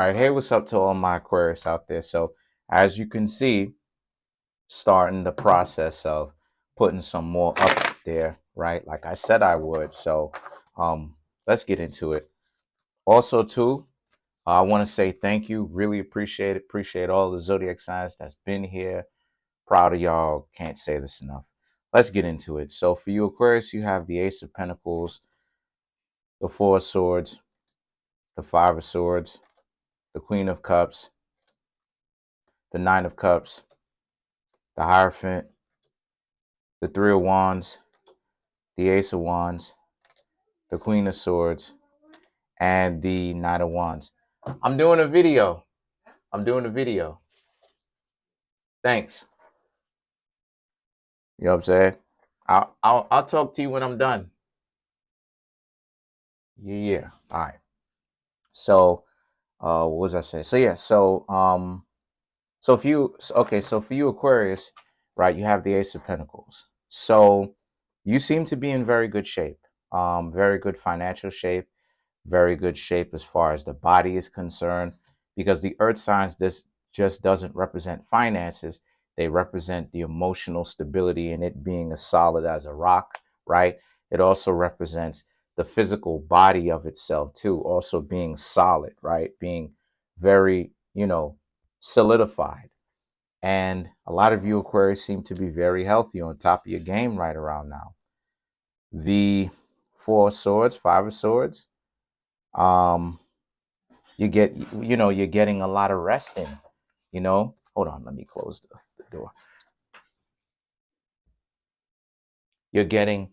All right, hey, what's up to all my Aquarius out there? So, as you can see, starting the process of putting some more up there, right? Like I said I would. So, let's get into it. Also, too, I want to say thank you. Really appreciate it. Appreciate all the zodiac signs that's been here. Proud of y'all. Can't say this enough. Let's get into it. So, for you Aquarius, you have the Ace of Pentacles, the Four of Swords, the Five of Swords, the Queen of Cups, the Nine of Cups, the Hierophant, the Three of Wands, the Ace of Wands, the Queen of Swords, and the Knight of Wands. I'm doing a video. I'm doing a video. Thanks. You know what I'm saying? I'll talk to you when I'm done. Yeah. All right. So what was I saying? So yeah, so if you okay, so for you Aquarius, right, you have the Ace of Pentacles. So you seem to be in very good shape. Very good financial shape, very good shape as far as the body is concerned, because the earth signs, this just doesn't represent finances. They represent the emotional stability and it being as solid as a rock, right? It also represents the physical body of itself too, also being solid, right? Being very, solidified. And a lot of you Aquarius seem to be very healthy, on top of your game right around now. The Four of Swords, Five of Swords, um you're getting a lot of rest in, hold on, let me close the door. You're getting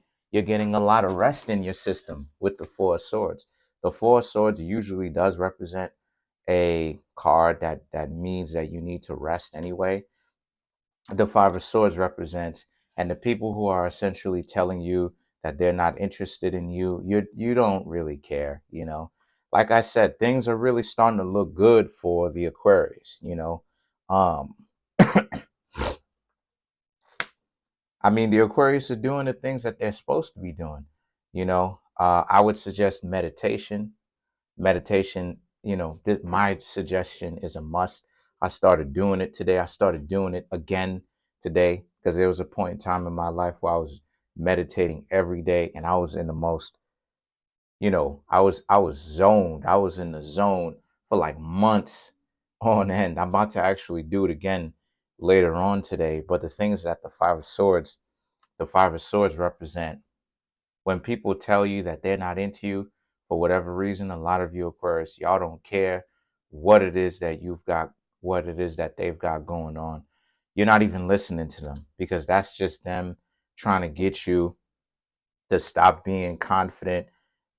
a lot of rest in your system with the Four of Swords. The Four of Swords usually does represent a card that means that you need to rest anyway. The Five of Swords represents, and the people who are essentially telling you that they're not interested in you, you don't really care, like I said, things are really starting to look good for the Aquarius. um I mean, the Aquarius are doing the things that they're supposed to be doing. I would suggest meditation. My suggestion is a must. I started doing it today. I started doing it again today, because there was a point in time in my life where I was meditating every day, and I was in the most, I was zoned. I was in the zone for like months on end. I'm about to actually do it again later on today. But the thing is that the Five of Swords represent when people tell you that they're not into you for whatever reason. A lot of you Aquarius, y'all don't care what it is that you've got, what it is that they've got going on. You're not even listening to them, because that's just them trying to get you to stop being confident.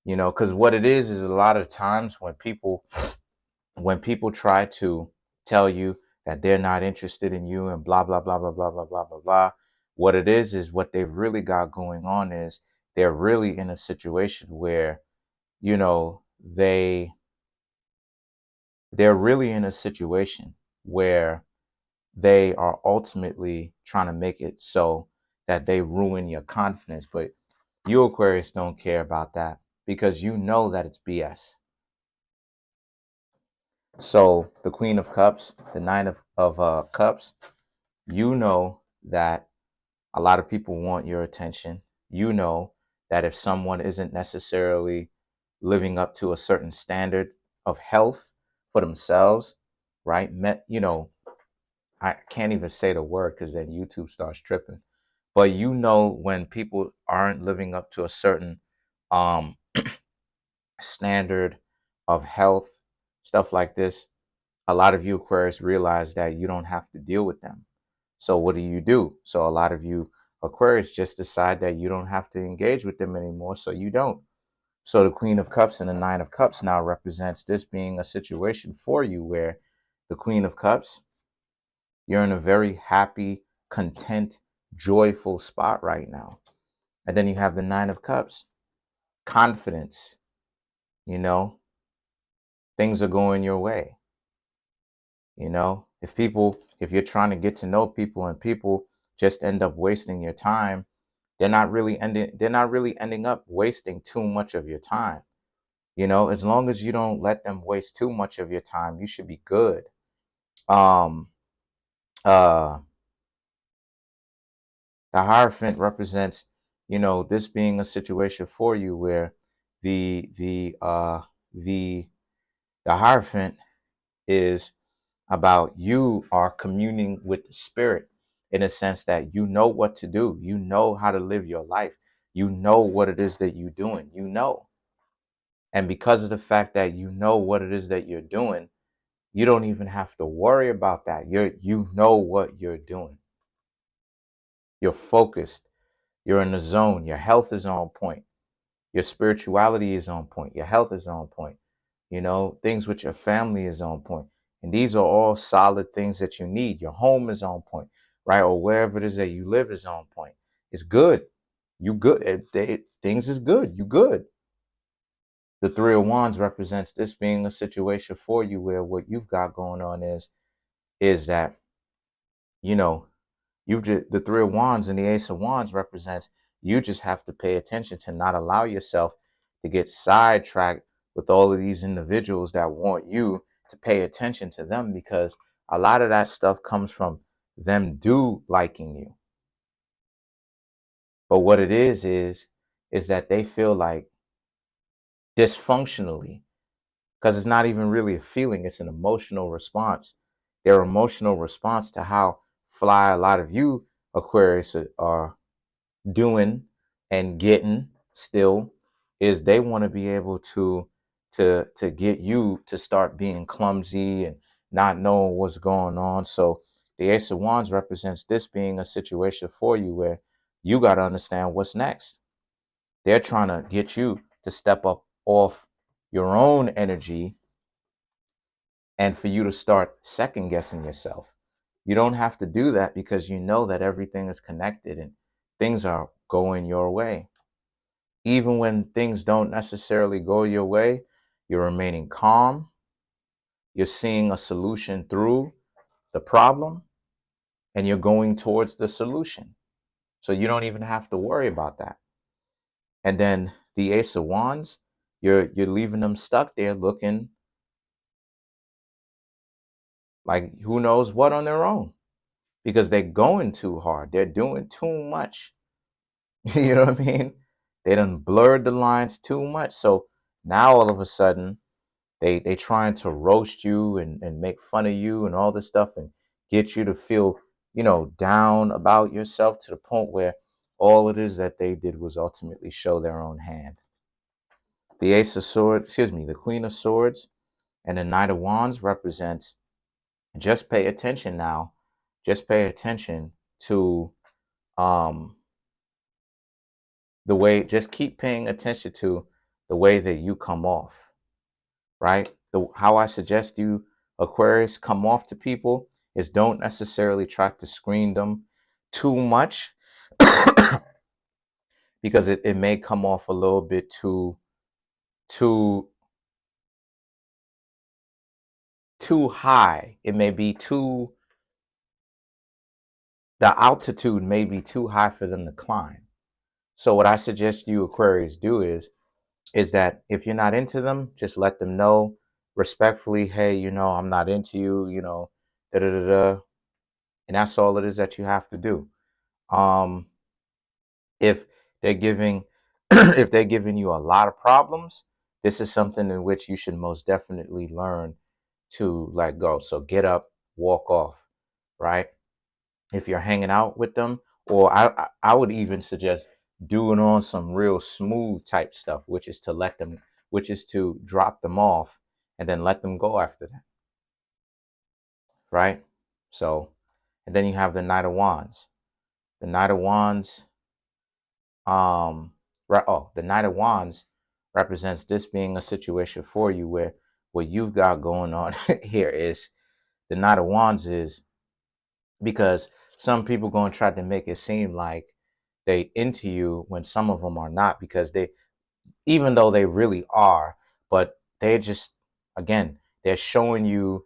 Because what it is a lot of times when people try to tell you that they're not interested in you and blah blah blah blah blah blah blah blah blah, what it is what they've really got going on is they're really in a situation where, you know they they're really in a situation where they are ultimately trying to make it so that they ruin your confidence. But you Aquarius don't care about that, because you know that it's BS. So the Queen of Cups, the Nine of Cups, you know that a lot of people want your attention. You know that if someone isn't necessarily living up to a certain standard of health for themselves, right? I can't even say the word because then YouTube starts tripping. But when people aren't living up to a certain um standard of health, stuff like this, a lot of you Aquarius realize that you don't have to deal with them. So what do? So a lot of you Aquarius just decide that you don't have to engage with them anymore, so you don't. So the Queen of Cups and the Nine of Cups now represents this being a situation for you where the Queen of Cups, you're in a very happy, content, joyful spot right now. And then you have the Nine of Cups, confidence, you know, things are going your way. If you're trying to get to know people and people just end up wasting your time, they're not really ending up wasting too much of your time. As long as you don't let them waste too much of your time, you should be good. Um, uh, the Hierophant represents, this being a situation for you where the the uh the the Hierophant is about you are communing with the spirit, in a sense that you know what to do, you know how to live your life, you know what it is that you're doing, and because of the fact that you know what it is that you're doing, you don't even have to worry about that. You know what you're doing. You're focused. You're in the zone. Your health is on point. Your spirituality is on point. Your health is on point. Things with your family is on point. And these are all solid things that you need. Your home is on point, right? Or wherever it is that you live is on point. It's good. You good. Things is good. You good. The Three of Wands represents this being a situation for you where what you've got going on is that, you know, the Three of Wands and the Ace of Wands represents you just have to pay attention to not allow yourself to get sidetracked with all of these individuals that want you to pay attention to them, because a lot of that stuff comes from them liking you. But what it is that they feel like dysfunctionally, because it's not even really a feeling, it's an emotional response. Their emotional response to how fly a lot of you Aquarius are doing and getting still is they want to be able to get you to start being clumsy and not knowing what's going on. So the Ace of Wands represents this being a situation for you where you got to understand what's next. They're trying to get you to step up off your own energy and for you to start second guessing yourself. You don't have to do that because you know that everything is connected and things are going your way. Even when things don't necessarily go your way, you're remaining calm. You're seeing a solution through the problem and you're going towards the solution. So you don't even have to worry about that. And then the Ace of Wands, you're leaving them stuck there looking like who knows what on their own, because they're going too hard. They're doing too much. You know what I mean? They done blurred the lines too much. So now all of a sudden they trying to roast you and make fun of you and all this stuff and get you to feel, down about yourself to the point where all it is that they did was ultimately show their own hand. The Ace of Swords, the Queen of Swords and the Knight of Wands represents just pay attention now. Just pay attention to um just keep paying attention to the way that you come off, right? How I suggest you, Aquarius, come off to people is don't necessarily try to screen them too much because it may come off a little bit too too high. It may be the altitude may be too high for them to climb. So what I suggest you Aquarius do is that if you're not into them, just let them know respectfully, hey, I'm not into you, da da da da. And that's all it is that you have to do. If they're giving if they're giving you a lot of problems, this is something in which you should most definitely learn to let go. So get up, walk off, right? If you're hanging out with them, or I would even suggest doing on some real smooth type stuff, which is to drop them off and then let them go after that, right? So, and then you have the Knight of Wands. The Knight of Wands, right? Oh, the Knight of Wands represents this being a situation for you where what you've got going on here is the Knight of Wands is because some people going to try to make it seem like they into you when some of them are not, because even though they really are, but they just, again, they're showing you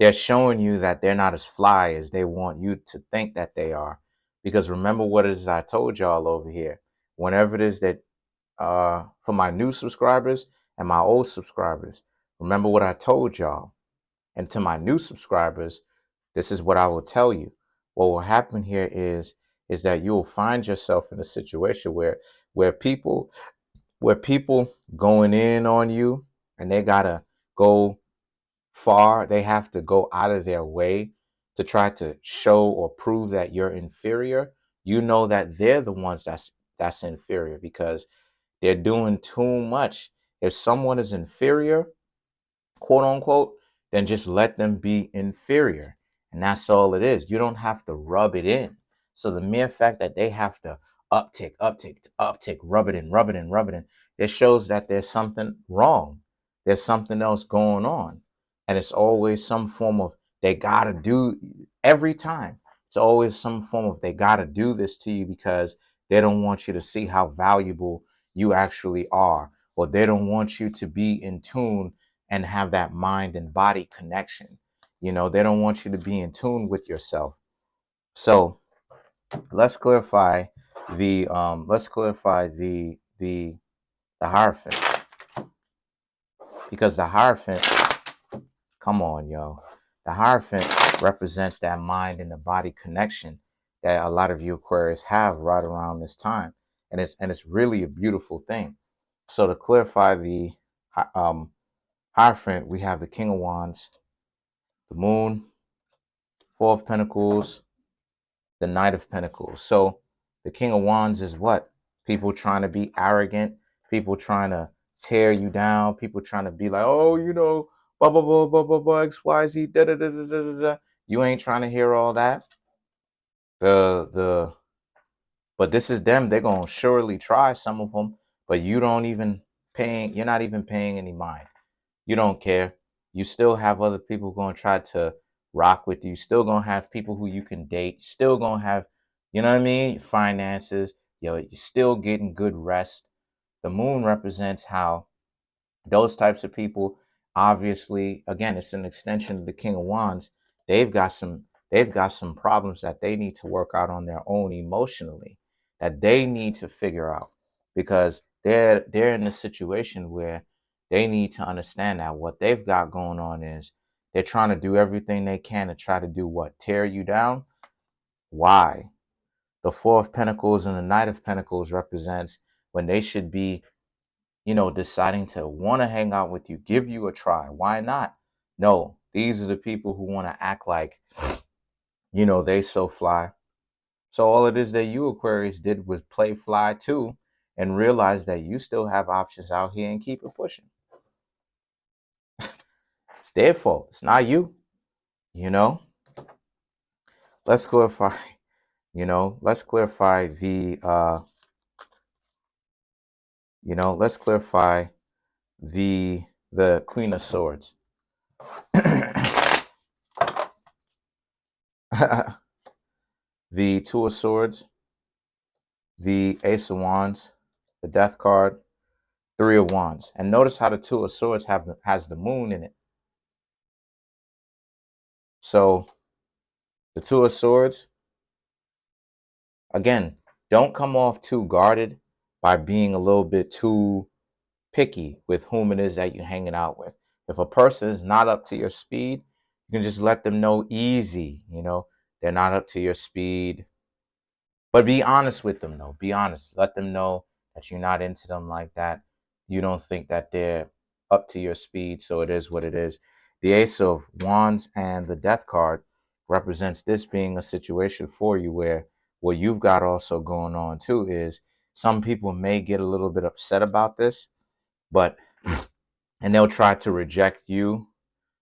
they're showing you that they're not as fly as they want you to think that they are. Because remember what it is I told y'all over here. Whenever it is that for my new subscribers and my old subscribers, remember what I told y'all. And to my new subscribers, this is what I will tell you. What will happen here is that you will find yourself in a situation where people where people going in on you, and they gotta go far. They have to go out of their way to try to show or prove that you're inferior. You know that they're the ones that's inferior because they're doing too much. If someone is inferior, quote unquote, then just let them be inferior. And that's all it is. You don't have to rub it in. So the mere fact that they have to uptick, rub it in, rub it in, rub it in, it shows that there's something wrong. There's something else going on. And it's always some form of they gotta do every time. It's always some form of they gotta do this to you because they don't want you to see how valuable you actually are, or they don't want you to be in tune and have that mind and body connection. You know, they don't want you to be in tune with yourself. So let's clarify the Hierophant, because the Hierophant, come on, yo, the Hierophant represents that mind and the body connection that a lot of you Aquarius have right around this time, and it's really a beautiful thing. So to clarify the Hierophant, we have the King of Wands, the Moon, Four of Pentacles, the Knight of Pentacles. So the King of Wands is what? People trying to be arrogant, people trying to tear you down, people trying to be like, oh, you know, blah, blah, blah, blah, blah, blah, XYZ, da, da, da, da, da, da, da. You ain't trying to hear all that. But this is them. They're going to surely try, some of them, but you're not even paying any mind. You don't care. You still have other people going to try to rock with you. Still going to have people who you can date. Still going to have, you know what I mean? Finances. You're still getting good rest. The moon represents how those types of people, obviously, again, it's an extension of the King of Wands. They've got some problems that they need to work out on their own emotionally, that they need to figure out, because they're in a situation where they need to understand that what they've got going on is they're trying to do everything they can to try to do what? Tear you down. Why? The Four of Pentacles and the Knight of Pentacles represents when they should be, deciding to want to hang out with you, give you a try. Why not? No, these are the people who want to act like, they so fly. So all it is that you Aquarius did was play fly too, and realize that you still have options out here and keep it pushing. It's their fault. It's not you. You know. Let's clarify. Let's clarify the. Let's clarify the Queen of Swords. The Two of Swords, the Ace of Wands, the Death card, Three of Wands. And notice how the Two of Swords has the moon in it. So the Two of Swords, again, don't come off too guarded by being a little bit too picky with whom it is that you're hanging out with. If a person is not up to your speed, you can just let them know easy, they're not up to your speed. But be honest with them, though. Be honest. Let them know that you're not into them like that. You don't think that they're up to your speed, so it is what it is. The Ace of Wands and the Death card represents this being a situation for you where what you've got also going on too is some people may get a little bit upset about this, but and they'll try to reject you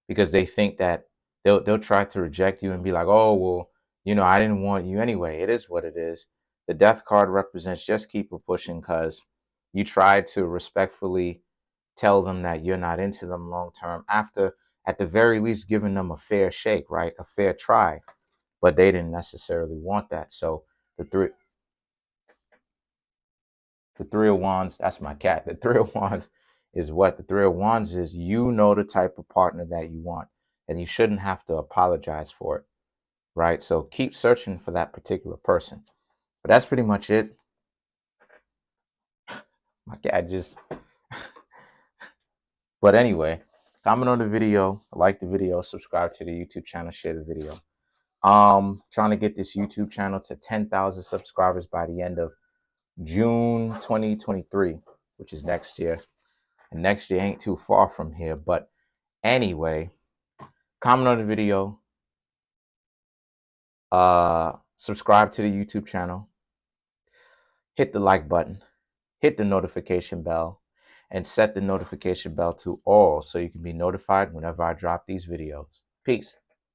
because they think that they'll try to reject you and be like, oh, well, I didn't want you anyway. It is what it is. The Death card represents just keep it pushing, because you tried to respectfully tell them that you're not into them long term, after at the very least giving them a fair shake, right? A fair try. But they didn't necessarily want that. So the Three of Wands, that's my cat. The Three of Wands is what? The Three of Wands is, the type of partner that you want, and you shouldn't have to apologize for it, right? So keep searching for that particular person. But that's pretty much it. My cat just. But anyway, comment on the video, like the video, subscribe to the YouTube channel, share the video. Trying to get this YouTube channel to 10,000 subscribers by the end of June 2023, which is next year. And next year ain't too far from here. But anyway, comment on the video, subscribe to the YouTube channel, hit the like button, hit the notification bell, and set the notification bell to all so you can be notified whenever I drop these videos. Peace.